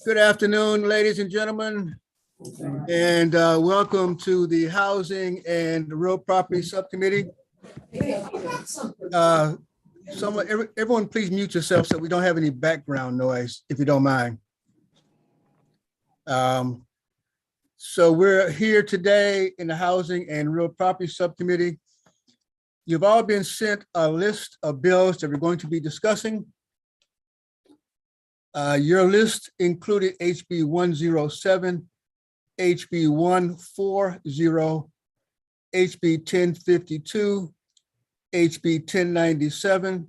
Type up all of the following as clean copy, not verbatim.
Good afternoon, ladies and gentlemen, and welcome to the Housing and Real Property Subcommittee. Everyone please mute yourself so we don't have any background noise, if you don't mind. So we're here today in the Housing and Real Property Subcommittee. You've all been sent a list of bills that we're going to be discussing. Your list included HB 107, HB 140, HB 1052, HB 1097,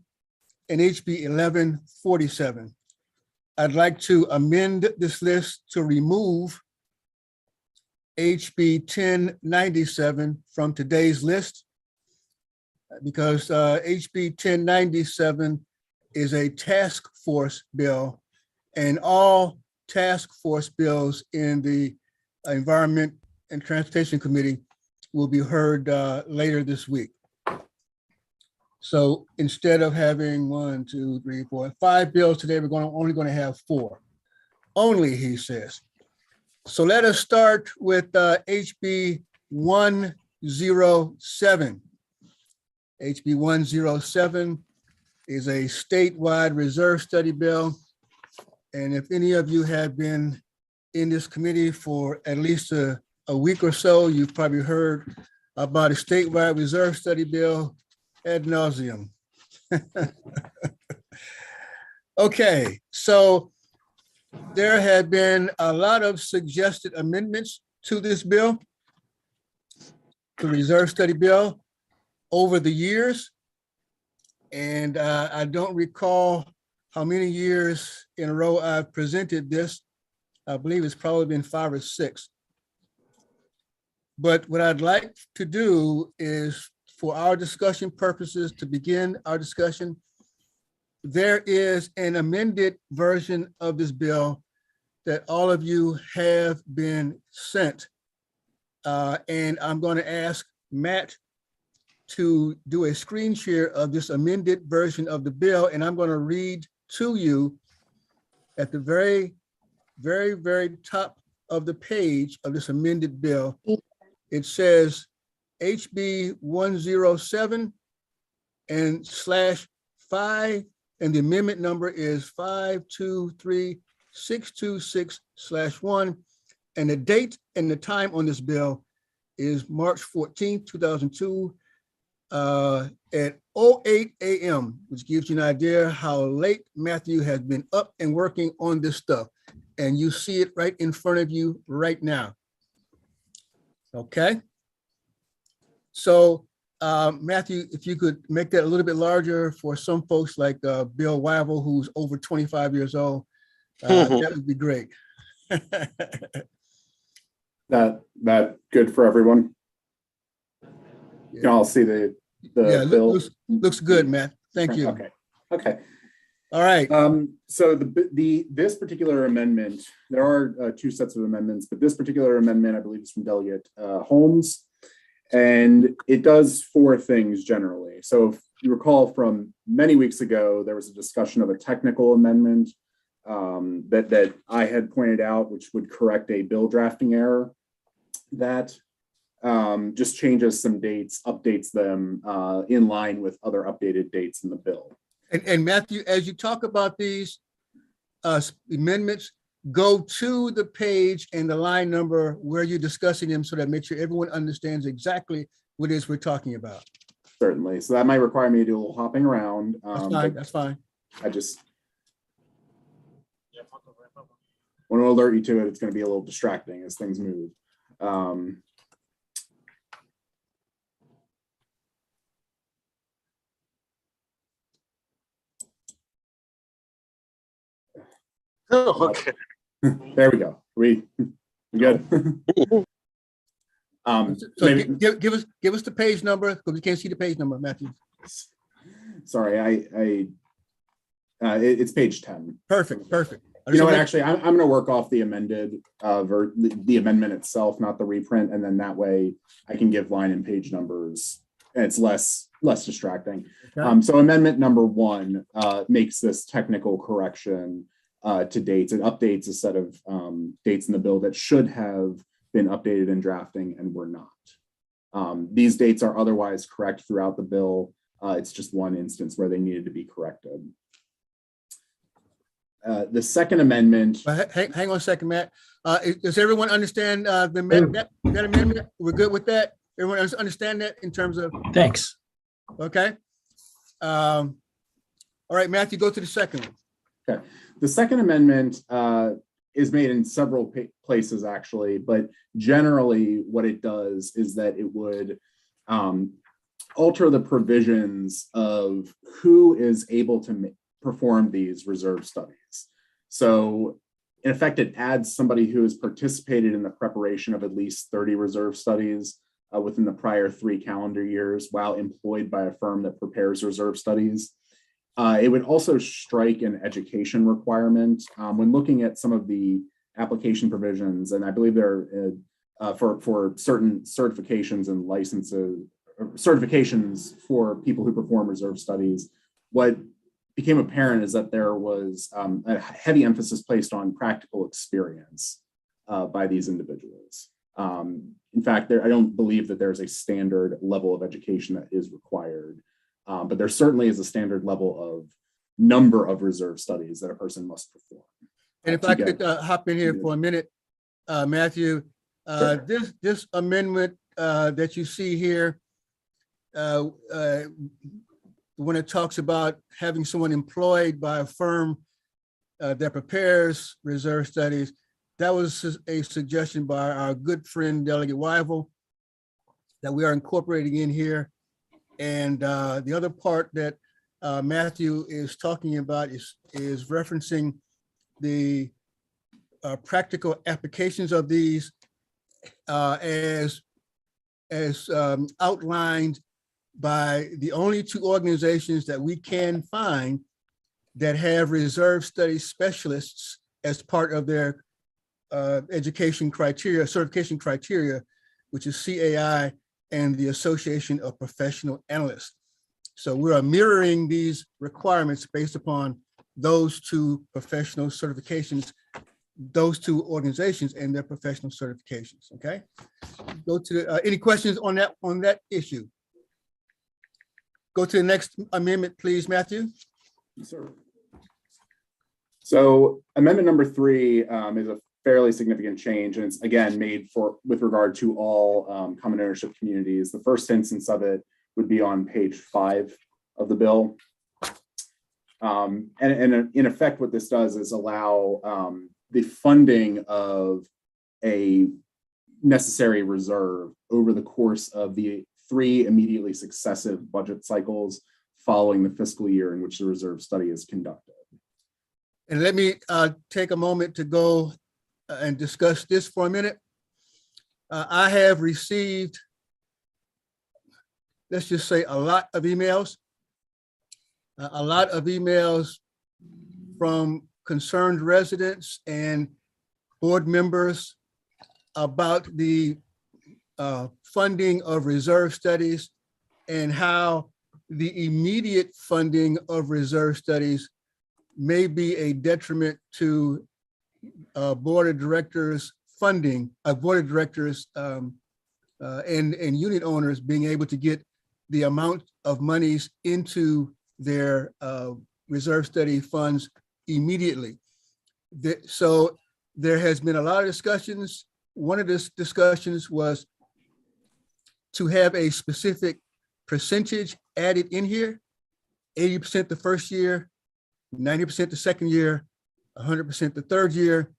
and HB 1147. I'd like to amend this list to remove HB 1097 from today's list because HB 1097 is a task force bill, and all task force bills in the Environment and Transportation Committee will be heard later this week. So instead of having 1, 2, 3, 4, 5 bills today, we're only going to have 4. Only, he says. So let us start with HB 107. HB 107 is a statewide reserve study bill. And if any of you have been in this committee for at least a week or so, you've probably heard about a statewide reserve study bill ad nauseum. Okay, so there have been a lot of suggested amendments to this bill, the reserve study bill, over the years. And I don't recall how many years in a row I've presented this. I believe it's probably been 5 or 6. But what I'd like to do is, for our discussion purposes, to begin our discussion, there is an amended version of this bill that all of you have been sent. And I'm going to ask Matt to do a screen share of this amended version of the bill, and I'm going to read to you at the very, very, very top of the page of this amended bill. It says HB 107 and /5, and the amendment number is 523626/1, and the date and the time on this bill is March 14th, 2002. At 08 a.m., which gives you an idea how late Matthew has been up and working on this stuff. And you see it right in front of you right now. Okay. So Matthew, if you could make that a little bit larger for some folks like Bill Wyville, who's over 25 years old, that would be great. That good for everyone. You can all see the bill. Looks good, Matt. Thank you. Okay. All right. So this particular amendment, there are 2 sets of amendments, but this particular amendment, I believe, is from Delegate Holmes, and it does 4 things generally. So if you recall from many weeks ago, there was a discussion of a technical amendment that I had pointed out, which would correct a bill drafting error that just changes some dates, updates them in line with other updated dates in the bill. And Matthew, as you talk about these amendments, go to the page and the line number where you're discussing them so that makes sure everyone understands exactly what it is we're talking about. Certainly. So that might require me to do a little hopping around. That's fine. That's fine. I just want to alert you to it. It's going to be a little distracting as things move. Oh, okay. There we go. We good? So give us the page number, because we can't see the page number, Matthew. Sorry, it's page 10. Perfect. You know what? Actually, I'm going to work off the amended the amendment itself, not the reprint, and then that way I can give line and page numbers and it's less distracting. Okay. So amendment number 1 makes this technical correction to dates. It updates a set of dates in the bill that should have been updated in drafting and were not. These dates are otherwise correct throughout the bill. It's just one instance where they needed to be corrected. The second amendment. Hang on a second, Matt. Does everyone understand that amendment? We're good with that? Everyone understand that in terms of, Thanks. okay? All right, Matthew, go to the second one. Okay. The second amendment is made in several places actually, but generally what it does is that it would alter the provisions of who is able to perform these reserve studies. So in effect, it adds somebody who has participated in the preparation of at least 30 reserve studies within the prior 3 calendar years while employed by a firm that prepares reserve studies. It would also strike an education requirement. When looking at some of the application provisions, and I believe they're for certain certifications and licenses, certifications for people who perform reserve studies, what became apparent is that there was a heavy emphasis placed on practical experience by these individuals. In fact, I don't believe that there's a standard level of education that is required. But there certainly is a standard level of number of reserve studies that a person must perform. And if I could hop in here for a minute, Matthew, Sure. this amendment that you see here, when it talks about having someone employed by a firm that prepares reserve studies, that was a suggestion by our good friend Delegate Wyville that we are incorporating in here. And the other part that Matthew is talking about is referencing the practical applications of these as outlined by the only 2 organizations that we can find that have reserve studies specialists as part of their education criteria, certification criteria, which is CAI and the Association of Professional Analysts. So we are mirroring these requirements based upon those 2 professional certifications, those 2 organizations and their professional certifications, okay? Go to any questions on that issue? Go to the next amendment, please, Matthew. Yes, sir. So amendment number 3 is a fairly significant change, and it's again made with regard to all common ownership communities. The first instance of it would be on page 5 of the bill. And in effect, what this does is allow the funding of a necessary reserve over the course of the 3 immediately successive budget cycles following the fiscal year in which the reserve study is conducted. And let me take a moment to go and discuss this for a minute. I have received, let's just say, a lot of emails from concerned residents and board members about the funding of reserve studies and how the immediate funding of reserve studies may be a detriment to board of directors funding, board of directors and unit owners being able to get the amount of monies into their reserve study funds immediately. So there has been a lot of discussions. One of the discussions was to have a specific percentage added in here, 80% the first year, 90% the second year, 100% the third year.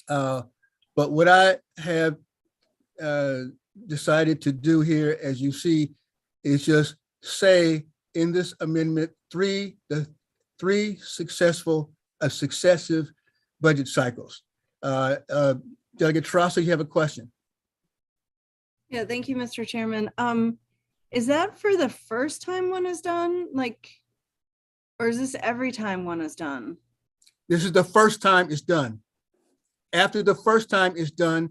But what I have decided to do here, as you see, is just say in this amendment, the three successive budget cycles. Delegate Trosser, you have a question? Yeah, thank you, Mr. Chairman. Is that for the first time one is done? Or is this every time one is done? This is the first time it's done. After the first time is done,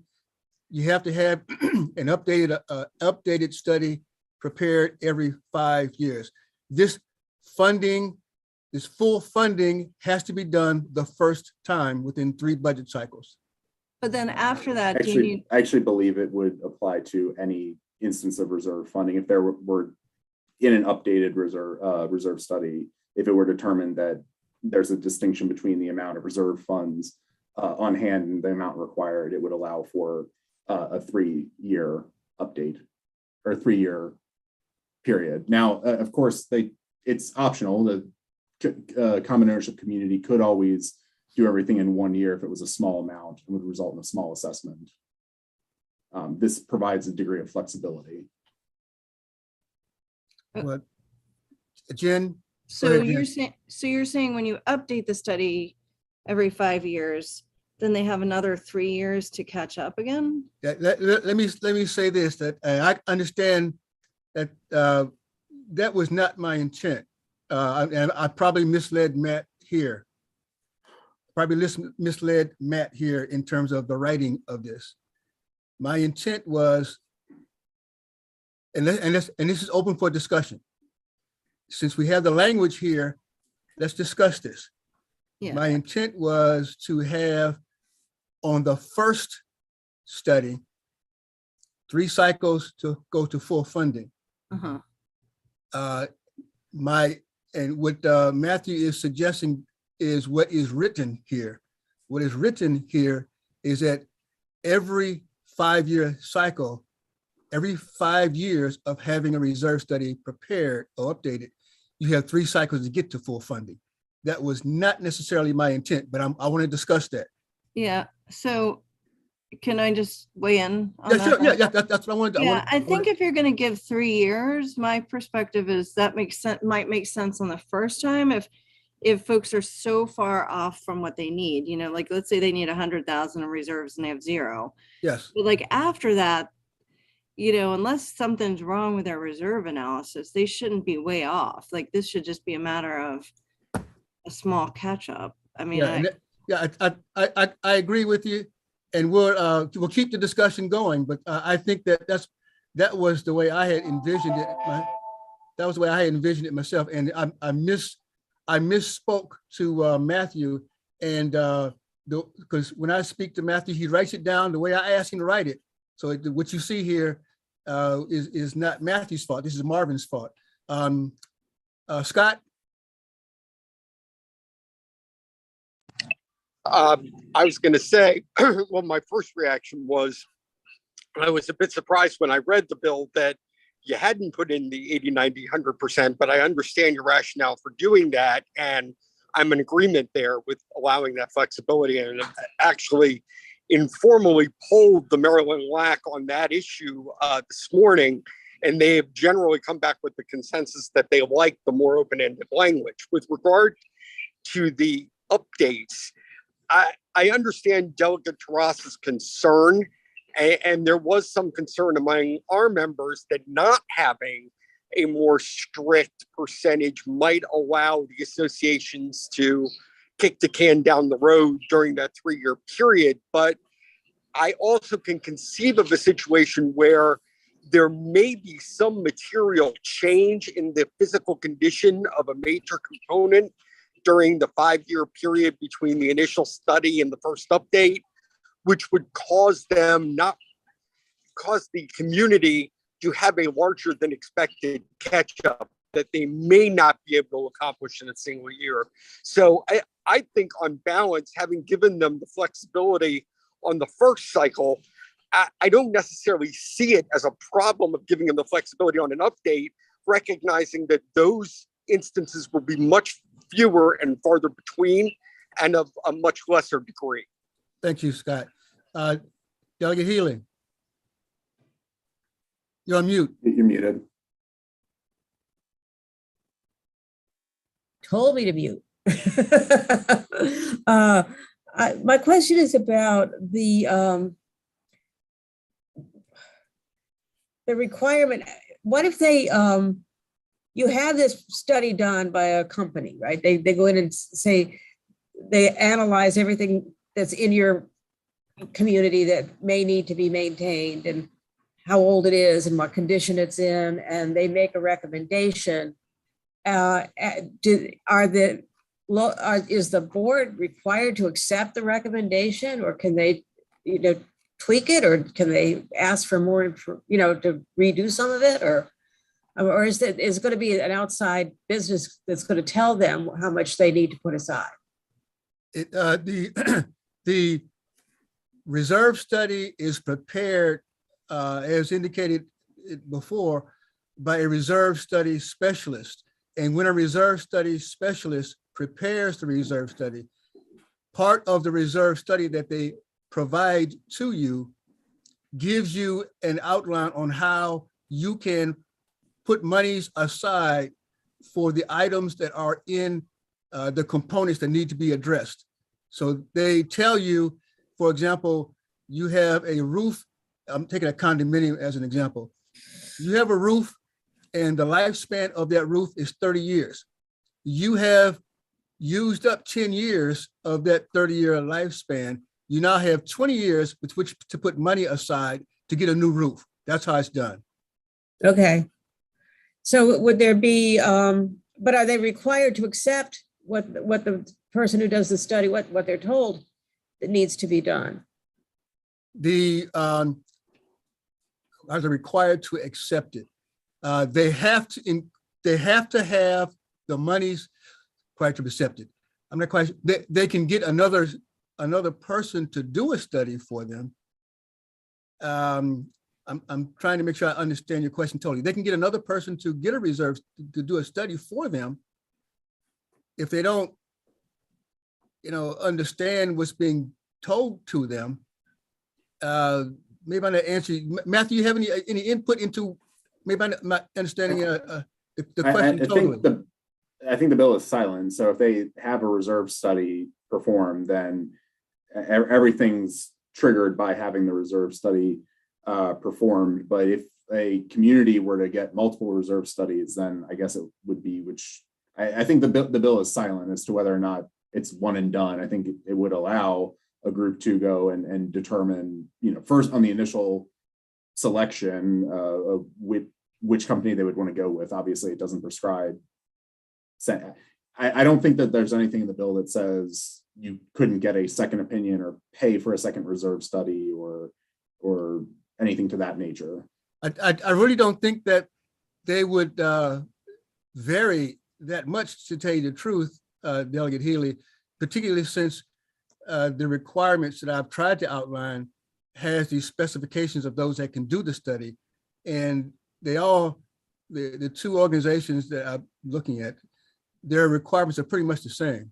you have to have an updated study prepared every 5 years. This funding, this full funding has to be done the first time within 3 budget cycles. But then after that, do you need, I actually believe it would apply to any instance of reserve funding if there were in an updated reserve study, if it were determined that there's a distinction between the amount of reserve funds on hand and the amount required, it would allow for a 3-year update or 3-year period. Now, of course, it's optional. The common ownership community could always do everything in 1 year if it was a small amount and would result in a small assessment. This provides a degree of flexibility. But Jen, so ahead, you're saying when you update the study every 5 years, then they have another 3 years to catch up again? let me say this, that I understand that that was not my intent. And I probably misled Matt here. Misled Matt here in terms of the writing of this. My intent was, and this is open for discussion. Since we have the language here, let's discuss this. Yeah. My intent was to have on the first study, 3 cycles to go to full funding. Uh-huh. And what Matthew is suggesting is what is written here. What is written here is that every 5-year cycle, every 5 years of having a reserve study prepared or updated, you have 3 cycles to get to full funding. That was not necessarily my intent, but I want to discuss that. Yeah, so can I just weigh in on Yeah, that? sure. Yeah, that's what I wanted to. Yeah, I think if you're going to give 3 years, my perspective is that makes sense, might make sense on the first time if folks are so far off from what they need, you know, like let's say they need 100,000 in reserves and they have 0. Yes. But like after that, you know, unless something's wrong with their reserve analysis, they shouldn't be way off. Like this should just be a matter of a small catch up. I mean, I agree with you, and we'll keep the discussion going. But I think that was the way I had envisioned it. That was the way I had envisioned it myself, and I misspoke to Matthew, and because when I speak to Matthew, he writes it down the way I asked him to write it. So what you see here is not Matthew's fault. This is Marvin's fault. Scott. I was going to say, well, my first reaction was I was a bit surprised when I read the bill that you hadn't put in the 80, 90, 100%, but I understand your rationale for doing that. And I'm in agreement there with allowing that flexibility. And actually informally polled the Maryland LAC on that issue this morning, and they have generally come back with the consensus that they like the more open-ended language. With regard to the updates, I understand Delegate Terras's concern, and there was some concern among our members that not having a more strict percentage might allow the associations to kick the can down the road during that 3-year period. But I also can conceive of a situation where there may be some material change in the physical condition of a major component during the 5-year period between the initial study and the first update, which would cause the community to have a larger than expected catch up that they may not be able to accomplish in a single year. So I think on balance, having given them the flexibility on the first cycle, I don't necessarily see it as a problem of giving them the flexibility on an update, recognizing that those instances will be much fewer and farther between and of a much lesser degree. Thank you, Scott. Delegate Healy. You're on mute. You're muted. Told me to mute. My question is about the requirement. What if they, you have this study done by a company, right? They go in and say, they analyze everything that's in your community that may need to be maintained and how old it is and what condition it's in, and they make a recommendation, is the board required to accept the recommendation, or can they, tweak it, or can they ask for more, to redo some of it, or is it going to be an outside business that's going to tell them how much they need to put aside? The reserve study is prepared, as indicated before, by a reserve study specialist. And when a reserve study specialist prepares the reserve study, part of the reserve study that they provide to you gives you an outline on how you can put monies aside for the items that are in the components that need to be addressed. So they tell you, for example, you have a roof. I'm taking a condominium as an example. You have a roof and the lifespan of that roof is 30 years. You have used up 10 years of that 30-year lifespan. You now have 20 years with which to put money aside to get a new roof. That's how it's done. Okay. So would there be, but are they required to accept what the person who does the study, what they're told that needs to be done? Are they required to accept it? They have to have the monies required to be accepted. I'm not quite. They can get another person to do a study for them. I'm trying to make sure I understand your question totally. They can get another person to get a reserve to do a study for them. If they don't, understand what's being told to them, maybe I'm not answering. Matthew, you have any input into? Maybe I'm not understanding the question totally. I think the bill is silent. So if they have a reserve study performed, then everything's triggered by having the reserve study performed. But if a community were to get multiple reserve studies, then I guess it would be, which I think the bill is silent as to whether or not it's one and done. I think it would allow a group to go and determine, first on the initial selection of which company they would want to go with. Obviously, it doesn't prescribe. I don't think that there's anything in the bill that says you couldn't get a second opinion or pay for a second reserve study or anything to that nature. I really don't think that they would vary that much, to tell you the truth, Delegate Healy, particularly since the requirements that I've tried to outline has these specifications of those that can do the study. And the two organizations that I'm looking at, their requirements are pretty much the same.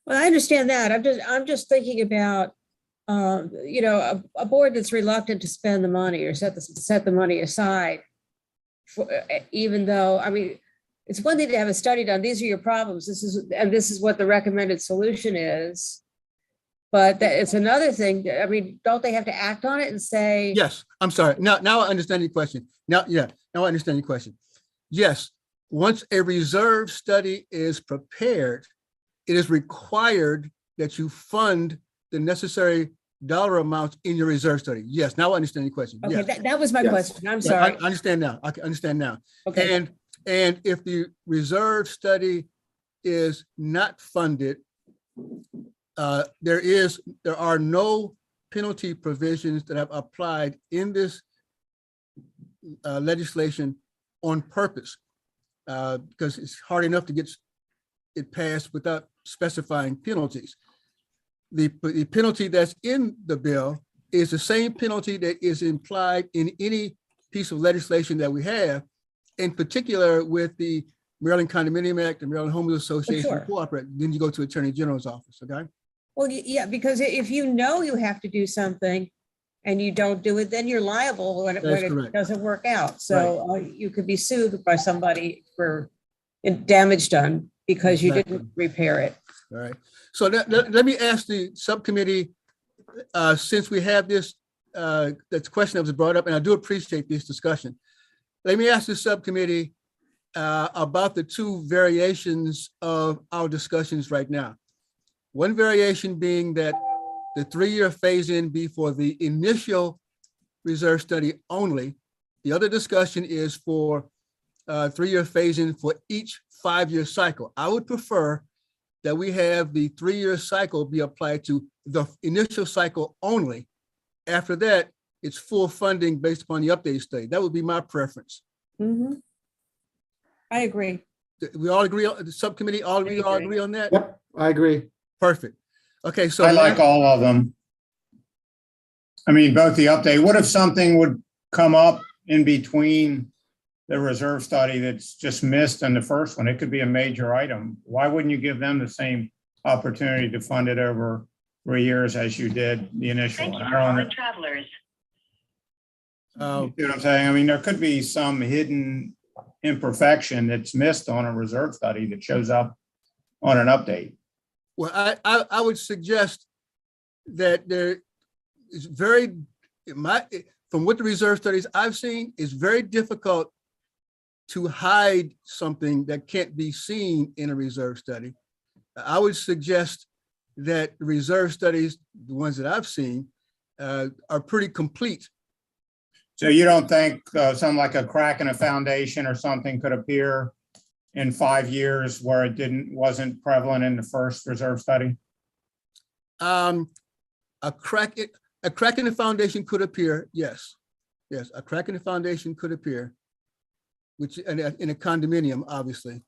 Well, I understand that. I'm just thinking about, a board that's reluctant to spend the money or set the money aside, even though, it's one thing to have a study done. These are your problems. This is what the recommended solution is. But it's another thing. Don't they have to act on it and say? Yes, I'm sorry. Now I understand your question. Now I understand your question. Yes, once a reserve study is prepared, it is required that you fund the necessary dollar amounts in your reserve study. Yes, now I understand your question. Okay, yes. that was my question. I'm sorry. I understand now. I can understand now. Okay. And if the reserve study is not funded, there are no penalty provisions that have applied in this legislation on purpose, because it's hard enough to get it passed without specifying penalties. The penalty that's in the bill is the same penalty that is implied in any piece of legislation that we have, in particular with the Maryland Condominium Act and Maryland Homeowners Association. Sure. Cooperate. Then you go to Attorney General's office. Okay. Well, yeah, because if you have to do something and you don't do it, then you're liable when it doesn't work out. So you could be sued by somebody for damage done because you didn't repair it. All right. So let me ask the subcommittee, since we have this, that's question that was brought up, and I do appreciate this discussion. Let me ask the subcommittee about the two variations of our discussions right now. One variation being that the 3-year phase-in be for the initial reserve study only. The other discussion is for 3-year phasing for each 5-year cycle. I would prefer that we have the 3-year cycle be applied to the initial cycle only. After that, it's full funding based upon the update study. That would be my preference. Mhm. I agree. We all agree, the subcommittee, all agree on that? Yep, I agree. Perfect. Okay, so I like now- all of them. I mean, both the update, what if something would come up in between the reserve study that's just missed in the first one? It could be a major item. Why wouldn't you give them the same opportunity to fund it over 3 years as you did the initial one? I don't know. Travelers. You see what I'm saying? I mean, there could be some hidden imperfection that's missed on a reserve study that shows up on an update. Well, I would suggest that there is from what the reserve studies I've seen, it's very difficult to hide something that can't be seen in a reserve study. I would suggest that the reserve studies, the ones that I've seen, are pretty complete. So you don't think something like a crack in a foundation or something could appear in 5 years where it wasn't prevalent in the first reserve study? A crack in the foundation could appear, yes. Yes, a crack in the foundation could appear, which in a condominium, obviously.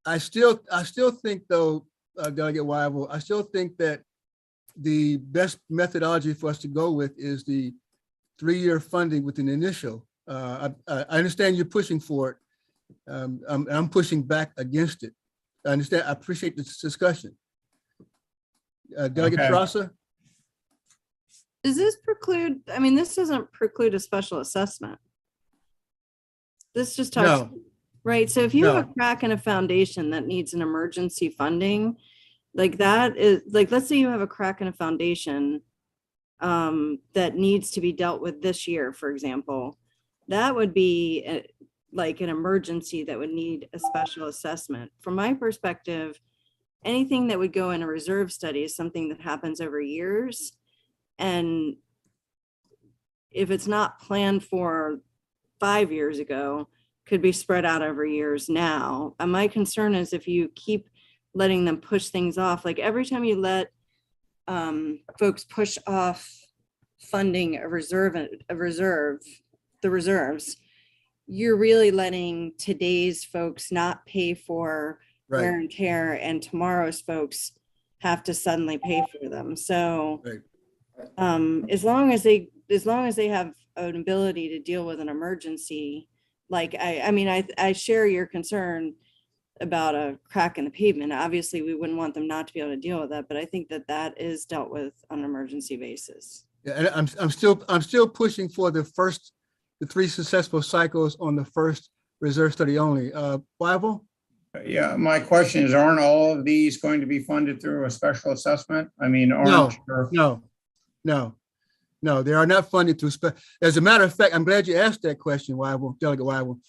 I still think though, Delegate Wyville, I still think that the best methodology for us to go with is the 3-year funding with an initial. I understand you're pushing for it. I'm pushing back against it. I understand. I appreciate this discussion. Delegate Okay. Trassa? Does this preclude, I mean, this doesn't preclude a special assessment. This just talks, No. right? So if you have No. a crack in a foundation that needs an emergency funding, like that is, like, let's say you have a crack in a foundation that needs to be dealt with this year, for example, that would be like an emergency that would need a special assessment. From my perspective, anything that would go in a reserve study is something that happens over years. And if it's not planned for 5 years ago, could be spread out over years now. And my concern is if you keep letting them push things off, like every time you let folks push off funding the reserves, you're really letting today's folks not pay for wear Right. and tear, and tomorrow's folks have to suddenly pay for them. So Right. as long as they have an ability to deal with an emergency, like I share your concern about a crack in the pavement. Obviously, we wouldn't want them not to be able to deal with that, but I think that that is dealt with on an emergency basis. Yeah, and I'm still pushing for the 3 successful cycles on the first reserve study only. Wyville? Yeah, my question is, aren't all of these going to be funded through a special assessment? I mean, No, aren't your- no, they are not funded through. As a matter of fact, I'm glad you asked that question, Wyville, Delegate Wyville.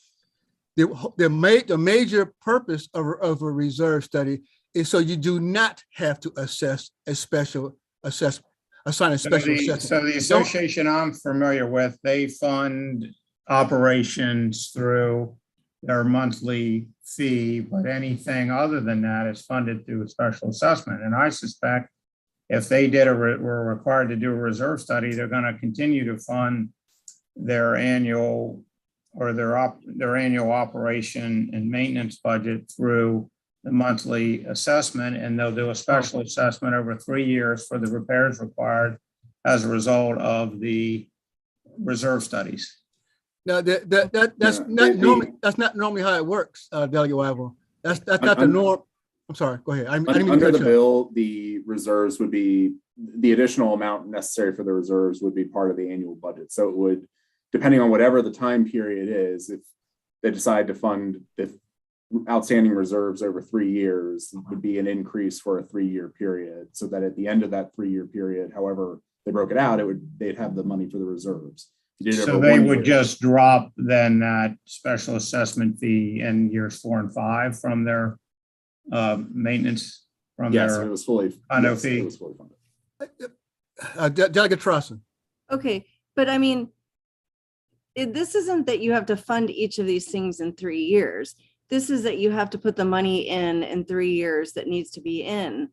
The major purpose of a reserve study is so you do not have to assign a special assessment. So the association I'm familiar with, they fund operations through their monthly fee, but anything other than that is funded through a special assessment. And I suspect if they were required to do a reserve study, they're going to continue to fund their annual or their annual operation and maintenance budget through the monthly assessment, and they'll do a special assessment over 3 years for the repairs required as a result of the reserve studies. No, that's not normally how it works, Delegate Wyville. That's not the norm. I'm sorry, go ahead. I didn't mean to Under cut the you off. bill, the reserves would be, the additional amount necessary for the reserves would be part of the annual budget. So it would, depending on whatever the time period is, if they decide to fund the outstanding reserves over 3 years, would be an increase for a 3-year period. So that at the end of that 3-year period, however they broke it out, they'd have the money for the reserves. So they would just drop then that special assessment fee in years 4 and 5 from their maintenance, from Yes, their it was fully. condo yes, fee. it was fully funded. Delegate Trosson. Okay, but I mean, this isn't that you have to fund each of these things in 3 years. This is that you have to put the money in 3 years that needs to be in.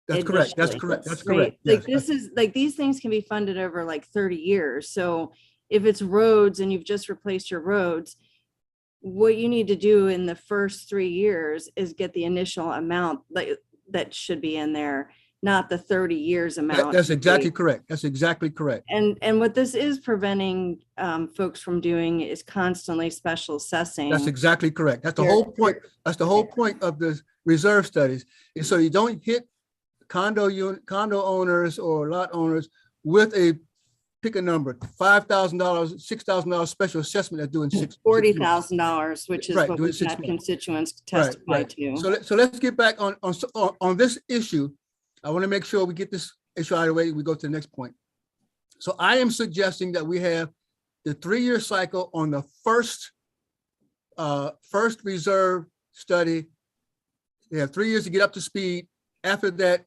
That's correct. That's initially, correct. That's right? correct. Like Yes. this is, like, these things can be funded over like 30 years. So if it's roads and you've just replaced your roads, what you need to do in the first 3 years is get the initial amount that should be in there, not the 30 years amount. That's exactly correct. That's exactly correct. And what this is preventing folks from doing is constantly special assessing. That's exactly correct. That's the Here- whole point. That's the whole point of the reserve studies. And so you don't hit condo owners or lot owners with pick a number, $5,000, $6,000 special assessment that's doing $40,000, which is Right, what doing we've 6 had months. constituents Right, testify right. to. So let's get back on this issue. I want to make sure we get this issue out of the way. We go to the next point. So I am suggesting that we have the 3-year cycle on the first reserve study. They have 3 years to get up to speed. After that,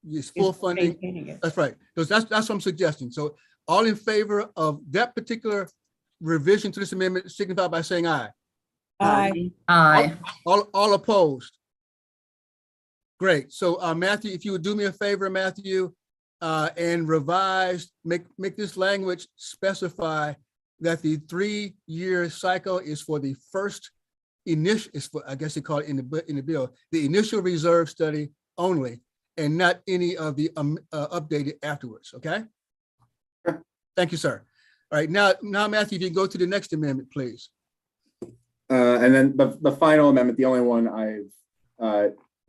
it's full funding. Maintaining it. That's right. Because that's what I'm suggesting. So all in favor of that particular revision to this amendment signify by saying aye. Aye. Aye. All opposed? Great. So Matthew, if you would do me a favor, Matthew, and revise, make this language specify that the 3-year cycle is for the first initial, I guess they call it in the bill, the initial reserve study only, and not any of the updated afterwards, okay? Thank you, sir. All right, now Matthew, if you can go to the next amendment, please. And then the final amendment, the only one I've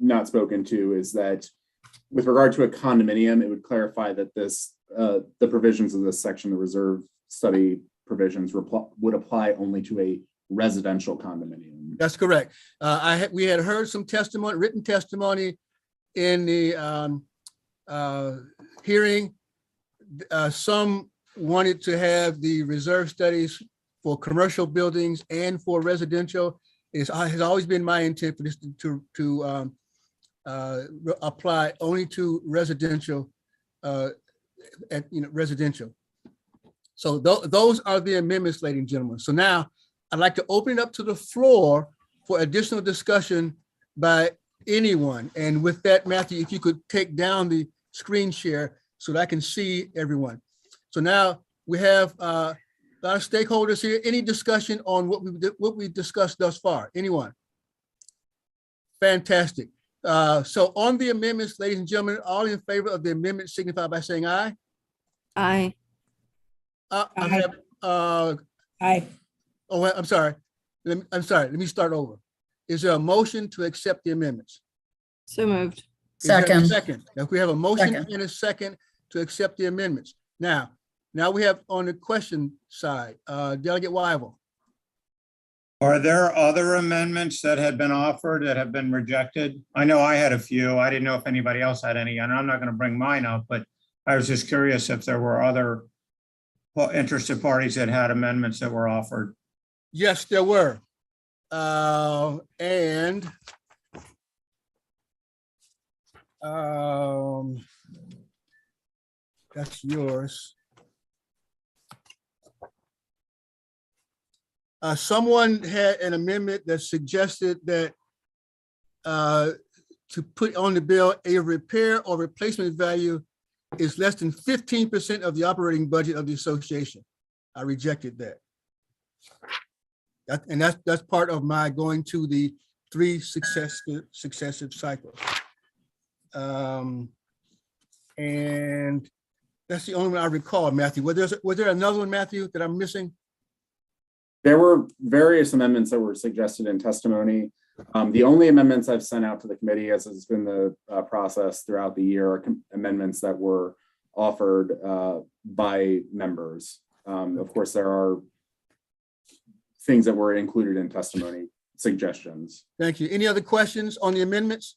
not spoken to, is that with regard to a condominium, it would clarify that the provisions of this section, the reserve study provisions, would apply only to a residential condominium. That's correct. We had heard some testimony, written testimony in the hearing. Some wanted to have the reserve studies for commercial buildings and for residential. It has always been my intent for this to apply only to residential, residential. So those are the amendments, ladies and gentlemen. So now I'd like to open it up to the floor for additional discussion by anyone. And with that, Matthew, if you could take down the screen share so that I can see everyone. So now we have a lot of stakeholders here. Any discussion on what we discussed thus far? Anyone? Fantastic. So on the amendments, ladies and gentlemen, all in favor of the amendment signify by saying aye. Aye. I Aye. have, Aye. oh, I'm sorry. I'm sorry. Let me start over. Is there a motion to accept the amendments? So moved. Is there a Second. Second. Now we have a motion Second. and a second to accept the amendments. Now we have on the question side, Delegate Wyval. Are there other amendments that had been offered that have been rejected? I know I had a few. I didn't know if anybody else had any, and I'm not going to bring mine up, but I was just curious if there were other interested parties that had amendments that were offered. Yes, there were. And that's yours. Someone had an amendment that suggested that to put on the bill, a repair or replacement value is less than 15% of the operating budget of the association. I rejected that. And that's part of my going to the 3 successive cycles. And that's the only one I recall, Matthew. Was there another one, Matthew, that I'm missing? There were various amendments that were suggested in testimony. The only amendments I've sent out to the committee, as has been the process throughout the year, are amendments that were offered by members. Of course, there are things that were included in testimony suggestions. Thank you. Any other questions on the amendments?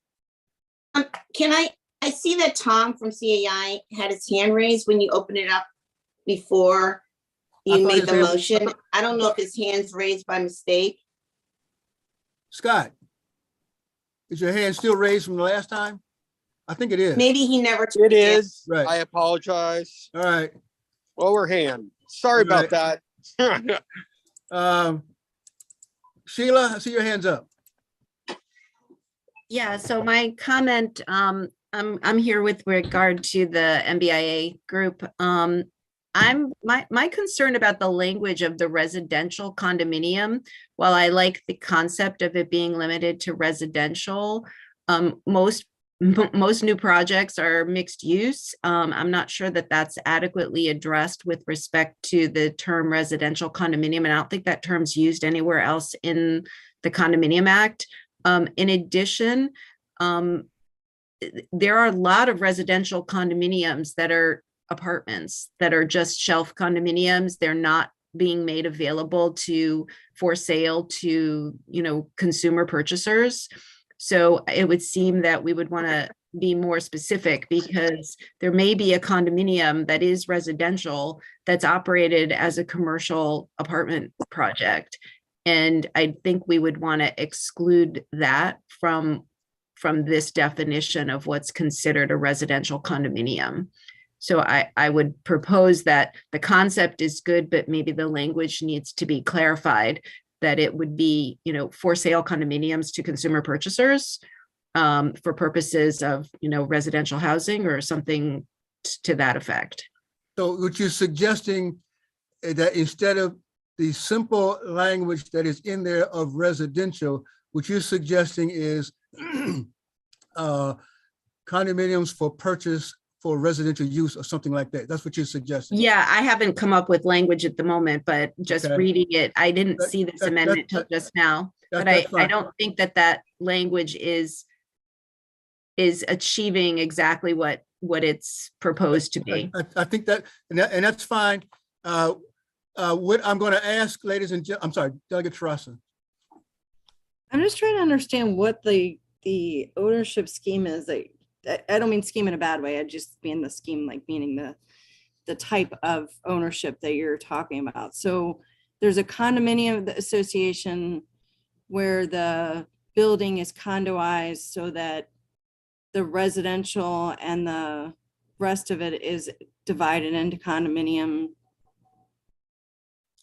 Can I see that Tom from CAI had his hand raised when you opened it up before I you thought made his the hand- motion. I don't know if his hand's raised by mistake. Scott, is your hand still raised from the last time? I think it is. Maybe he never. It is. Right. I apologize. All right. Lower hand. Sorry about that. Sheila, I see your hands up. Yeah, so my comment, I'm here with regard to the MBIA group. My concern about the language of the residential condominium, while I like the concept of it being limited to residential, most new projects are mixed use. I'm not sure that that's adequately addressed with respect to the term residential condominium, and I don't think that term's used anywhere else in the Condominium Act. In addition, there are a lot of residential condominiums that are apartments that are just shelf condominiums. They're not being made available for sale to, consumer purchasers. So it would seem that we would want to be more specific, because there may be a condominium that is residential that's operated as a commercial apartment project. And I think we would want to exclude that from this definition of what's considered a residential condominium. So I would propose that the concept is good, but maybe the language needs to be clarified, that it would be, for sale condominiums to consumer purchasers for purposes of, residential housing or something to that effect. So what you're suggesting is that instead of the simple language that is in there of residential, what you're suggesting is condominiums for purchase for residential use or something like that. That's what you're suggesting. Yeah, I haven't come up with language at the moment, but just Okay. reading it, I didn't see this amendment till just now. But I don't think that language is achieving exactly what it's proposed to be. I think that, and that's fine. What I'm going to ask, ladies and gentlemen, I'm sorry, Delegate Terrassa. I'm just trying to understand what the ownership scheme is. I don't mean scheme in a bad way. I just mean the scheme, like meaning the type of ownership that you're talking about. So there's a condominium association where the building is condoized so that the residential and the rest of it is divided into condominium.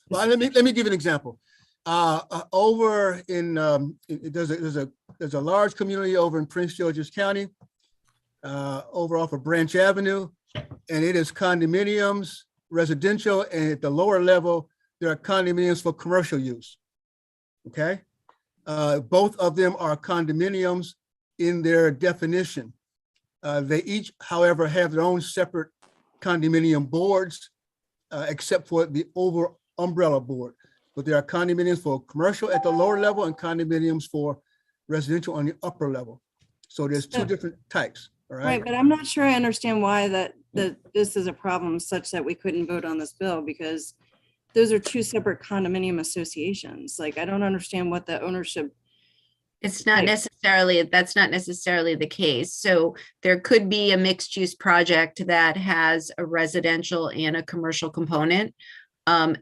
Well, let me give an example. Over in there's a large community over in Prince George's County, over off of Branch Avenue, and it is condominiums, residential, and at the lower level there are condominiums for commercial use. Okay, both of them are condominiums in their definition. They each, however, have their own separate condominium boards, except for the over umbrella board. But there are condominiums for commercial at the lower level and condominiums for residential on the upper level. So there's two different types, all right? Right, but I'm not sure I understand why that this is a problem such that we couldn't vote on this bill, because those are two separate condominium associations. Like, I don't understand what the ownership. It's not necessarily, that's not necessarily the case. So there could be a mixed use project that has a residential and a commercial component.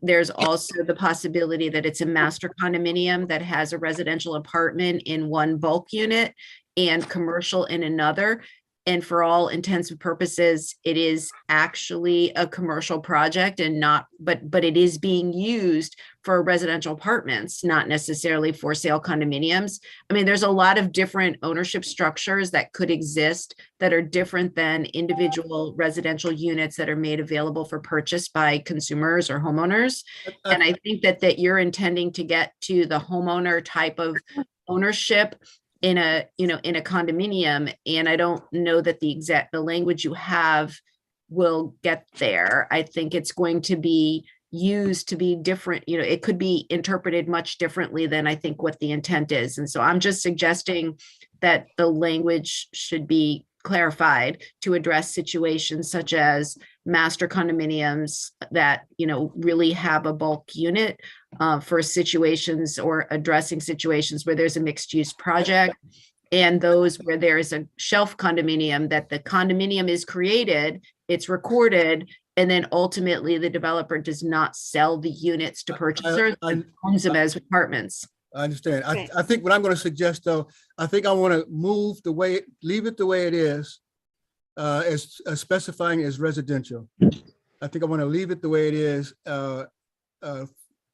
There's also the possibility that it's a master condominium that has a residential apartment in one bulk unit and commercial in another. And for all intents and purposes, it is actually a commercial project and not, but it is being used for residential apartments, not necessarily for sale condominiums. I mean, there's a lot of different ownership structures that could exist that are different than individual residential units that are made available for purchase by consumers or homeowners. And I think that you're intending to get to the homeowner type of ownership in a condominium. And I don't know that the language you have will get there. I think it's going to be used to be different. It could be interpreted much differently than I think what the intent is. And so I'm just suggesting that the language should be clarified to address situations such as master condominiums that, really have a bulk unit for situations or addressing situations where there's a mixed use project, and those where there is a shelf condominium, that the condominium is created, it's recorded, and then ultimately the developer does not sell the units to purchasers and owns them as apartments. I understand. Okay. I think what I'm going to suggest, though, I think I want to leave it the way it is, as specifying as residential. I think I want to leave it the way it is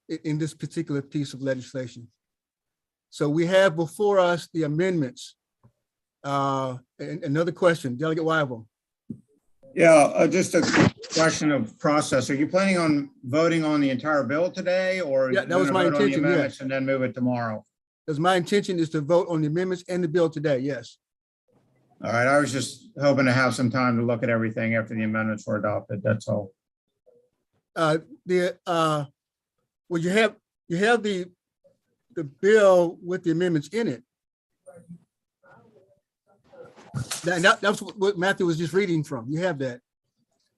in this particular piece of legislation. So we have before us the amendments. And another question, Delegate Wyville. Yeah, just a question of process. Are you planning on voting on the entire bill today, or? Yeah, that was my gonna vote on the intention, yes. amendments and then move it tomorrow? Because my intention is to vote on the amendments and the bill today, yes. All right, I was just hoping to have some time to look at everything after the amendments were adopted, that's all. Well, you have the bill with the amendments in it. That's what Matthew was just reading from. You have that.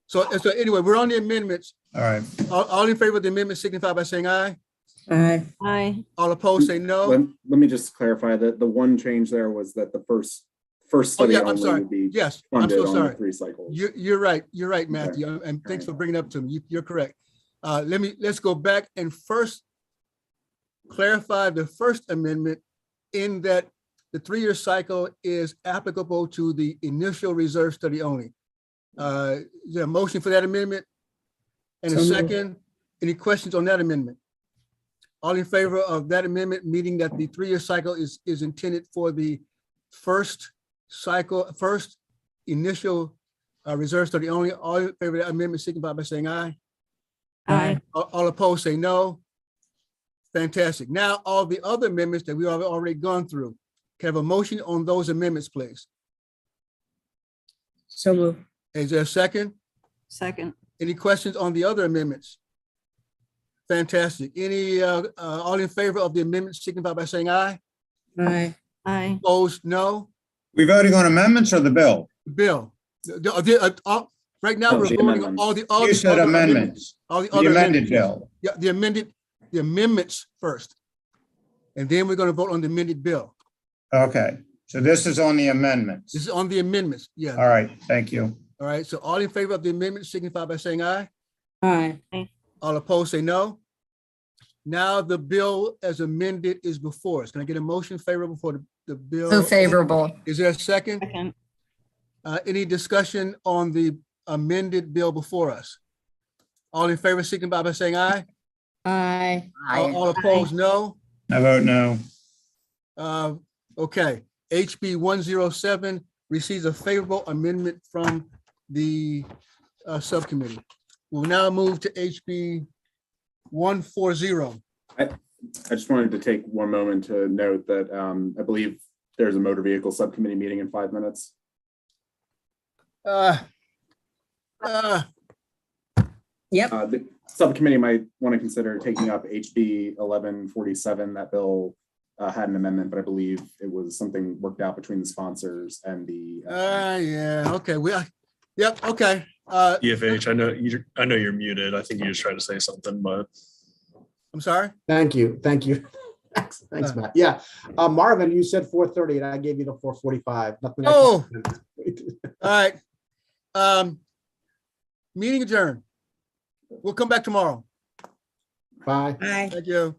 So anyway, we're on the amendments. All right, All in favor of the amendment signify by saying aye. Aye. Aye. All opposed, say no. Let me just clarify that the one change there was that the first study yeah, I'm only sorry. would be Yes, I'm funded so on sorry. the 3 cycles. You're right. You're right, Matthew. And thanks for bringing it up to me. You're correct. Let's go back and first clarify the first amendment in that the 3-year cycle is applicable to the initial reserve study only. Is there a motion for that amendment? And a So moved. second, any questions on that amendment? All in favor of that amendment, meaning that the 3-year cycle is intended for the first initial reserve study only. All in favor of that amendment, signify by saying aye. Aye. All opposed, say no. Fantastic. Now, all the other amendments that we have already gone through. Can I have a motion on those amendments, please? So move. Is there a second? Second. Any questions on the other amendments? Fantastic. Any, all in favor of the amendments, signify by saying aye. Aye. Aye. Opposed, no. we voting on amendments or the bill? Bill. Right now, No, we're the voting on all the You said other amendments, All the the other amended amendments. bill. Yeah, the amendments first. And then we're going to vote on the amended bill. Okay, so this is on the amendments. This is on the amendments. Yeah. All right, thank you. All right. So all in favor of the amendment signify by saying aye. Aye. All opposed, say no. Now the bill as amended is before us. Can I get a motion favorable for the bill? So favorable. Is there a second? Second. Any discussion on the amended bill before us? All in favor signify by saying aye. Aye. All opposed, no. I vote no. Okay, HB 107 receives a favorable amendment from the subcommittee. We'll now move to HB 140. I just wanted to take one moment to note that I believe there's a motor vehicle subcommittee meeting in 5 minutes. Yep. The subcommittee might want to consider taking up HB 1147. That bill had an amendment, but I believe it was something worked out between the sponsors and the. Yeah, okay, yep, okay. EFH, I know you're muted. I think you just tried to say something, but I'm sorry? Thank you. Thanks, Matt. Yeah, Marvin, you said 4:30 and I gave you the 4:45. Nothing. Oh. All right. Meeting adjourned. We'll come back tomorrow. Bye. Aye. Thank you.